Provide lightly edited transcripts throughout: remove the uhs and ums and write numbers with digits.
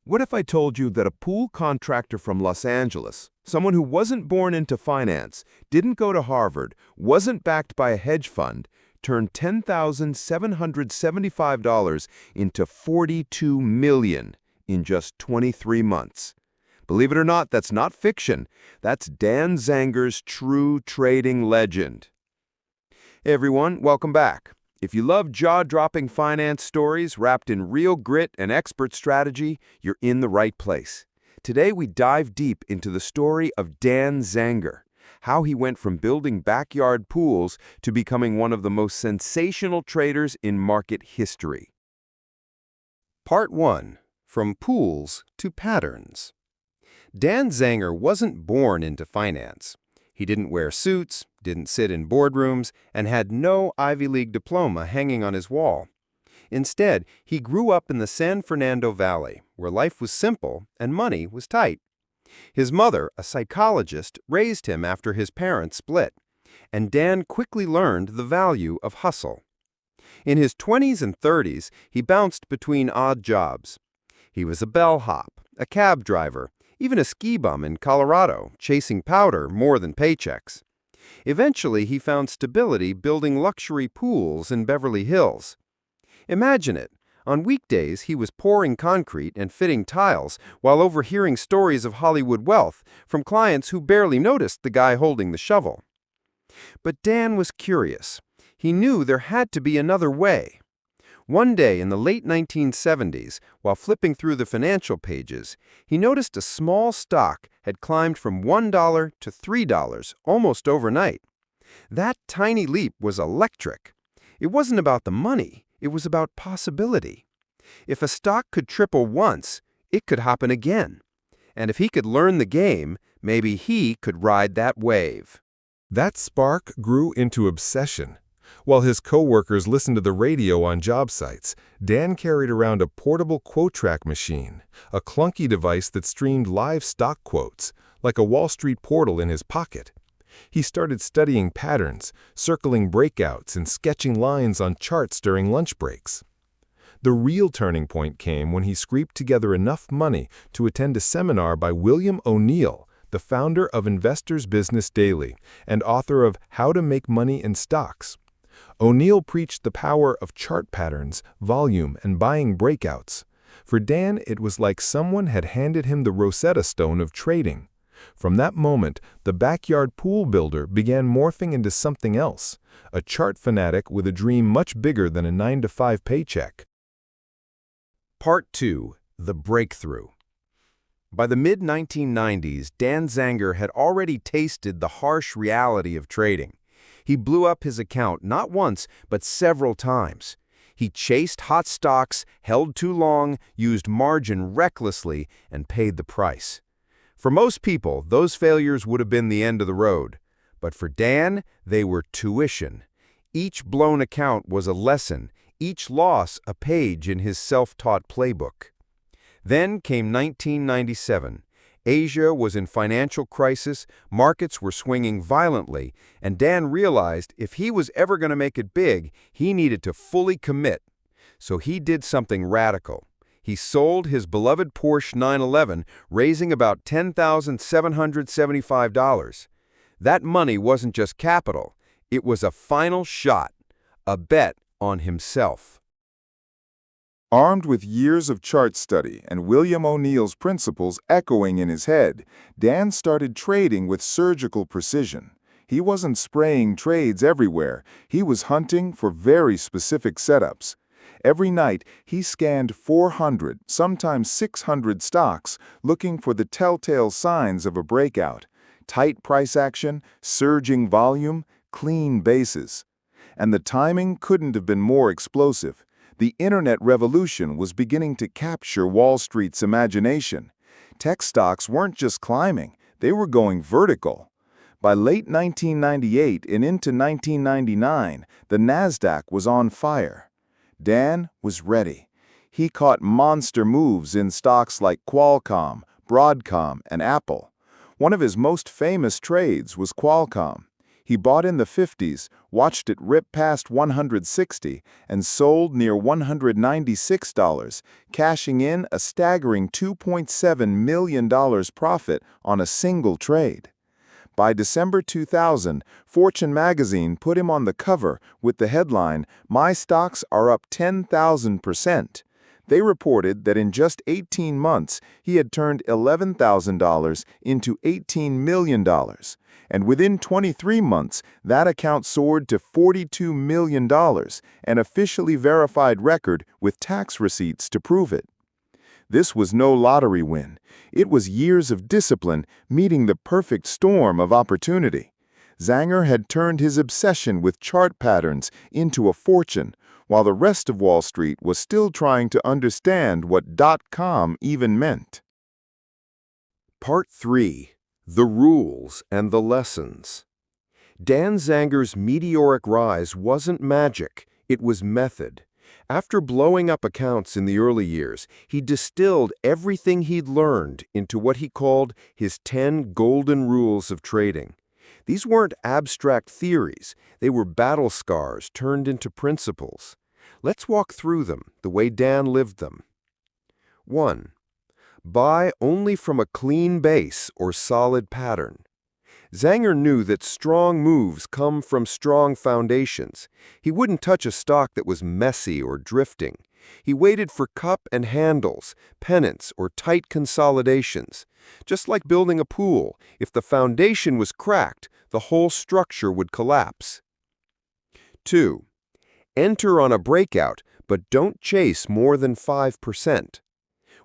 What if I told you that a pool contractor from Los Angeles, someone who wasn't born into finance, didn't go to Harvard, wasn't backed by a hedge fund, turned $10,775 into $42 million in just 23 months? Believe it or not, that's not fiction. That's Dan Zanger's true trading legend. Hey everyone, welcome back. If you love jaw-dropping finance stories wrapped in real grit and expert strategy, you're in the right place. Today we dive deep into the story of Dan Zanger, how he went from building backyard pools to becoming one of the most sensational traders in market history. Part 1. From Pools to Patterns. Dan Zanger wasn't born into finance. He didn't wear suits, didn't sit in boardrooms, and had no Ivy League diploma hanging on his wall. Instead, he grew up in the San Fernando Valley, where life was simple and money was tight. His mother, a psychologist, raised him after his parents split, and Dan quickly learned the value of hustle. In his 20s and 30s, he bounced between odd jobs. He was a bellhop, a cab driver, even a ski bum in Colorado, chasing powder more than paychecks. Eventually, he found stability building luxury pools in Beverly Hills. Imagine it. On weekdays, he was pouring concrete and fitting tiles while overhearing stories of Hollywood wealth from clients who barely noticed the guy holding the shovel. But Dan was curious. He knew there had to be another way. One day in the late 1970s, while flipping through the financial pages, he noticed a small stock had climbed from $1 to $3 almost overnight. That tiny leap was electric. It wasn't about the money, it was about possibility. If a stock could triple once, it could happen again. And if he could learn the game, maybe he could ride that wave. That spark grew into obsession. While his coworkers listened to the radio on job sites, Dan carried around a portable quote track machine, a clunky device that streamed live stock quotes, like a Wall Street portal in his pocket. He started studying patterns, circling breakouts, and sketching lines on charts during lunch breaks. The real turning point came when he scraped together enough money to attend a seminar by William O'Neill, the founder of Investors Business Daily and author of How to Make Money in Stocks. O'Neill preached the power of chart patterns, volume, and buying breakouts. For Dan, it was like someone had handed him the Rosetta Stone of trading. From that moment, the backyard pool builder began morphing into something else, a chart fanatic with a dream much bigger than a 9-to-5 paycheck. Part 2. The Breakthrough. By the mid-1990s, Dan Zanger had already tasted the harsh reality of trading. He blew up his account not once, but several times. He chased hot stocks, held too long, used margin recklessly, and paid the price. For most people, those failures would have been the end of the road. But for Dan, they were tuition. Each blown account was a lesson, each loss a page in his self-taught playbook. Then came 1997. Asia was in financial crisis, markets were swinging violently, and Dan realized if he was ever going to make it big, he needed to fully commit. So he did something radical. He sold his beloved Porsche 911, raising about $10,775. That money wasn't just capital, it was a final shot, a bet on himself. Armed with years of chart study and William O'Neill's principles echoing in his head, Dan started trading with surgical precision. He wasn't spraying trades everywhere. He was hunting for very specific setups. Every night, he scanned 400, sometimes 600 stocks, looking for the telltale signs of a breakout. Tight price action, surging volume, clean bases. And the timing couldn't have been more explosive. The internet revolution was beginning to capture Wall Street's imagination. Tech stocks weren't just climbing, they were going vertical. By late 1998 and into 1999, the Nasdaq was on fire. Dan was ready. He caught monster moves in stocks like Qualcomm, Broadcom, and Apple. One of his most famous trades was Qualcomm. He bought in the 50s, watched it rip past 160, and sold near $196, cashing in a staggering $2.7 million profit on a single trade. By December 2000, Fortune magazine put him on the cover with the headline, "My stocks are up 10,000%. They reported that in just 18 months, he had turned $11,000 into $18 million. And within 23 months, that account soared to $42 million, an officially verified record with tax receipts to prove it. This was no lottery win. It was years of discipline meeting the perfect storm of opportunity. Zanger had turned his obsession with chart patterns into a fortune, while the rest of Wall Street was still trying to understand what .com even meant. Part 3. The Rules and the Lessons. Dan Zanger's meteoric rise wasn't magic, it was method. After blowing up accounts in the early years, he distilled everything he'd learned into what he called his 10 golden rules of trading. These weren't abstract theories, they were battle scars turned into principles. Let's walk through them the way Dan lived them. 1. Buy only from a clean base or solid pattern. Zanger knew that strong moves come from strong foundations. He wouldn't touch a stock that was messy or drifting. He waited for cup and handles, pennants, or tight consolidations. Just like building a pool, if the foundation was cracked, the whole structure would collapse. 2. Enter on a breakout, but don't chase more than 5%.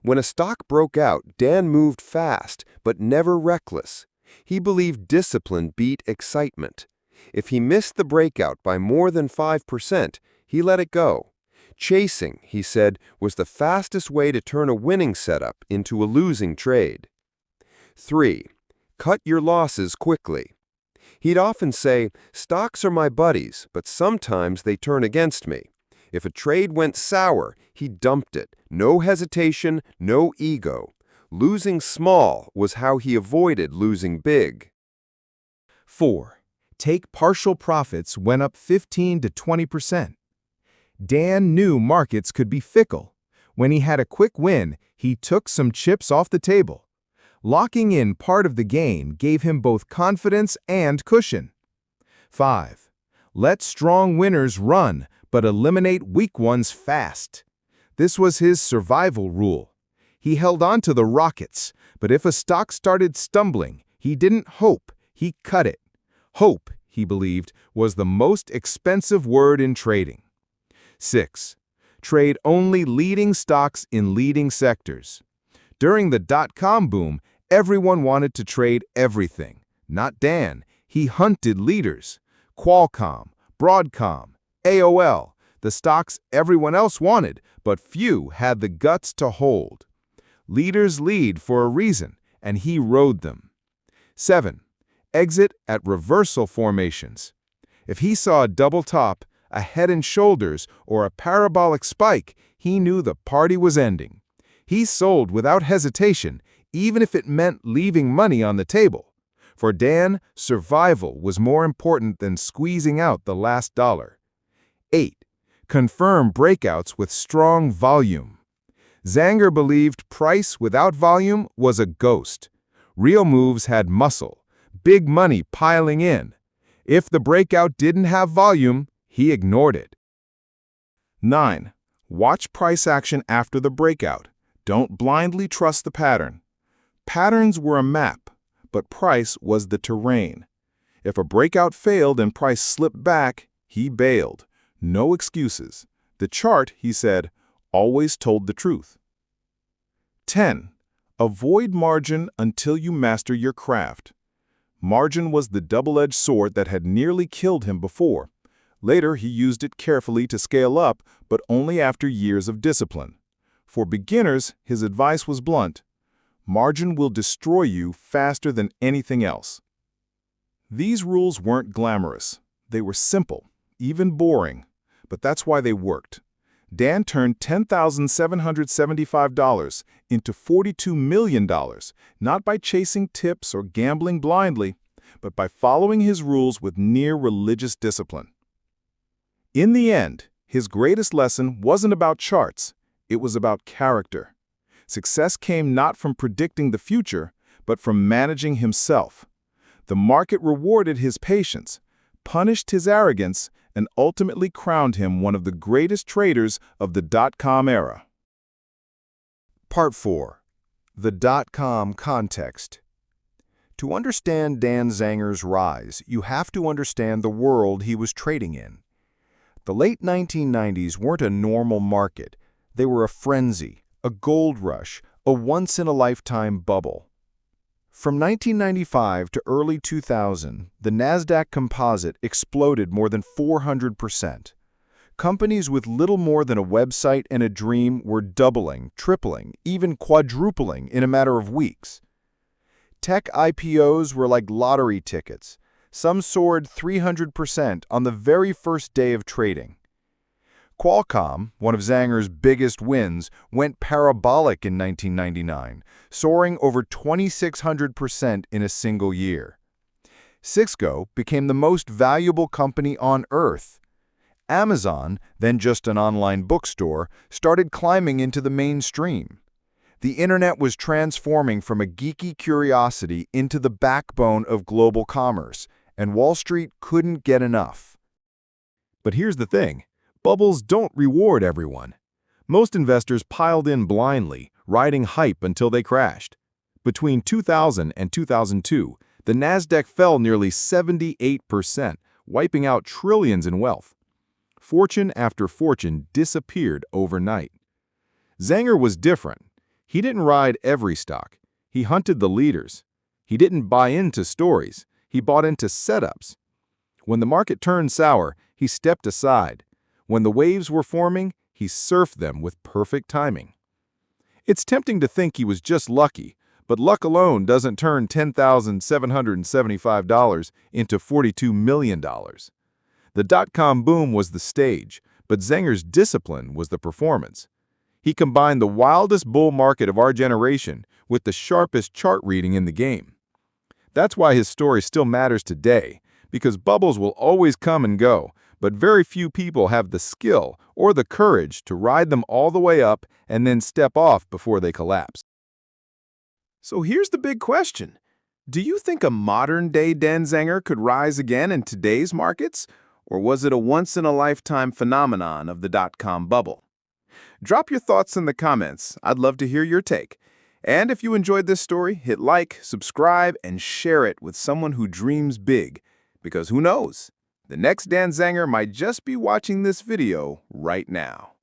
When a stock broke out, Dan moved fast, but never reckless. He believed discipline beat excitement. If he missed the breakout by more than 5%, he let it go. Chasing, he said, was the fastest way to turn a winning setup into a losing trade. 3. Cut your losses quickly. He'd often say, "Stocks are my buddies, but sometimes they turn against me." If a trade went sour, he dumped it. No hesitation, no ego. Losing small was how he avoided losing big. 4. Take partial profits when up 15 to 20%. Dan knew markets could be fickle. When he had a quick win, he took some chips off the table. Locking in part of the gain gave him both confidence and cushion. 5. Let strong winners run, but eliminate weak ones fast. This was his survival rule. He held on to the rockets, but if a stock started stumbling, he didn't hope, he cut it. Hope, he believed, was the most expensive word in trading. 6. Trade only leading stocks in leading sectors. During the .com boom, everyone wanted to trade everything. Not Dan. He hunted leaders. Qualcomm, Broadcom, AOL, the stocks everyone else wanted, but few had the guts to hold. Leaders lead for a reason, and he rode them. 7. Exit at reversal formations. If he saw a double top, a head and shoulders, or a parabolic spike, he knew the party was ending. He sold without hesitation, even if it meant leaving money on the table. For Dan, survival was more important than squeezing out the last dollar. 8. Confirm breakouts with strong volume. Zanger believed price without volume was a ghost. Real moves had muscle, big money piling in. If the breakout didn't have volume, he ignored it. 9. Watch price action after the breakout. Don't blindly trust the pattern. Patterns were a map, but price was the terrain. If a breakout failed and price slipped back, he bailed. No excuses. The chart, he said, always told the truth. 10. Avoid margin until you master your craft. Margin was the double-edged sword that had nearly killed him before. Later, he used it carefully to scale up, but only after years of discipline. For beginners, his advice was blunt. Margin will destroy you faster than anything else. These rules weren't glamorous. They were simple, even boring. But that's why they worked. Dan turned $10,775 into $42 million, not by chasing tips or gambling blindly, but by following his rules with near religious discipline. In the end, his greatest lesson wasn't about charts, it was about character. Success came not from predicting the future, but from managing himself. The market rewarded his patience, punished his arrogance, and ultimately crowned him one of the greatest traders of the dot-com era. Part 4. The dot-com context. To understand Dan Zanger's rise, you have to understand the world he was trading in. The late 1990s weren't a normal market. They were a frenzy, a gold rush, a once-in-a-lifetime bubble. From 1995 to early 2000, the Nasdaq Composite exploded more than 400%. Companies with little more than a website and a dream were doubling, tripling, even quadrupling in a matter of weeks. Tech IPOs were like lottery tickets. Some soared 300% on the very first day of trading. Qualcomm, one of Zanger's biggest wins, went parabolic in 1999, soaring over 2,600% in a single year. Cisco became the most valuable company on Earth. Amazon, then just an online bookstore, started climbing into the mainstream. The internet was transforming from a geeky curiosity into the backbone of global commerce, and Wall Street couldn't get enough. But here's the thing. Bubbles don't reward everyone. Most investors piled in blindly, riding hype until they crashed. Between 2000 and 2002, the Nasdaq fell nearly 78%, wiping out trillions in wealth. Fortune after fortune disappeared overnight. Zanger was different. He didn't ride every stock. He hunted the leaders. He didn't buy into stories. He bought into setups. When the market turned sour, he stepped aside. When the waves were forming, he surfed them with perfect timing. It's tempting to think he was just lucky, but luck alone doesn't turn $10,775 into $42 million. The dot-com boom was the stage, but Zanger's discipline was the performance. He combined the wildest bull market of our generation with the sharpest chart reading in the game. That's why his story still matters today, because bubbles will always come and go, but very few people have the skill or the courage to ride them all the way up and then step off before they collapse. So here's the big question. Do you think a modern-day Dan Zanger could rise again in today's markets? Or was it a once-in-a-lifetime phenomenon of the dot-com bubble? Drop your thoughts in the comments. I'd love to hear your take. And if you enjoyed this story, hit like, subscribe, and share it with someone who dreams big. Because who knows? The next Dan Zanger might just be watching this video right now.